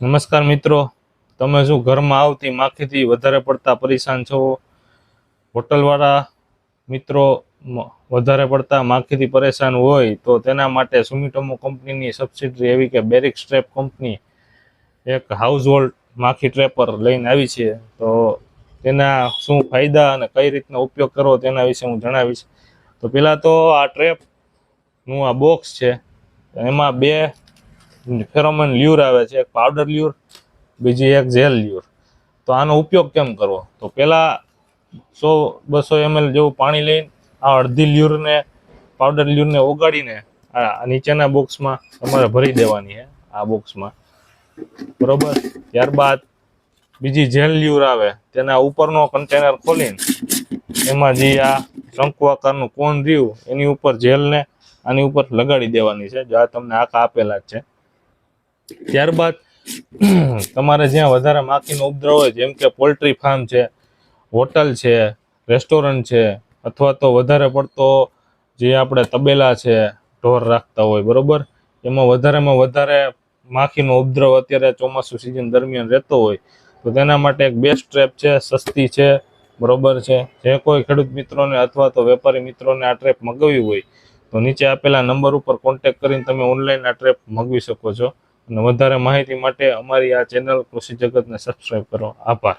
નમસ્કાર મિત્રો, તમે શું ઘરમાં આવતી માખીથી વધારે પડતા પરેશાન છો? હોટલવાળા મિત્રો વધારે પડતા માખીથી પરેશાન હોય તો તેના માટે સુમિટોમો કંપનીની સબસિડરી એવી કે બેરિક સ્ટ્રેપ કંપની એક હાઉસહોલ્ડ માખી ટ્રેપર લઈને આવી છે. તો તેના શું ફાયદા અને કઈ રીતનો ઉપયોગ કરવો તેના વિશે હું જણાવીશ. તો પહેલાં તો આ ટ્રેપનું આ બોક્સ છે, એમાં બે ફેરોમોન લ્યુર આવે છે, એક પાવડર લ્યુર, બીજી એક જેલ લ્યુર. તો આનો ઉપયોગ કેમ કરવો? તો પહેલાં 100-200 ml જેવું પાણી લઈને આ અડધી લ્યુરને પાવડર લ્યુરને ઓગાળીને આ નીચેના બોક્સમાં તમારે ભરી દેવાની છે, આ બોક્સમાં, બરોબર. ત્યારબાદ બીજી જેલ લ્યુર આવે, તેના ઉપરનો કન્ટેનર ખોલીને એમાં જે આ શંકુ આકારનું કોન રહ્યું એની ઉપર જેલને આની ઉપર લગાડી દેવાની છે, જો આ તમને આખા આપેલા જ છે. ત્યારબાદ તમારે જ્યાં વધારે માખીનો ઉપદ્રવ હોય, જેમ કે પોલ્ટ્રી ફાર્મ છે, હોટલ છે, રેસ્ટોરન્ટ છે, અથવા તો વધારે પડતો જે આપણે તબેલા છે, ઢોર રાખતા હોય, બરોબર, એમાં વધારેમાં વધારે માખીનો ઉપદ્રવ અત્યારે ચોમાસું સિઝન દરમિયાન રહેતો હોય, તો તેના માટે એક બેસ્ટ ટ્રેપ છે, સસ્તી છે, બરોબર છે. જે કોઈ ખેડૂત મિત્રોને અથવા તો વેપારી મિત્રોને આ ટ્રેપ મગાવવી હોય તો નીચે આપેલા નંબર ઉપર કોન્ટેક્ટ કરીને તમે ઓનલાઈન આ ટ્રેપ મગાવી શકો છો. અને વધારે માહિતી માટે અમારી આ ચેનલ કૃષિ જગતને સબસ્ક્રાઈબ કરો. આભાર.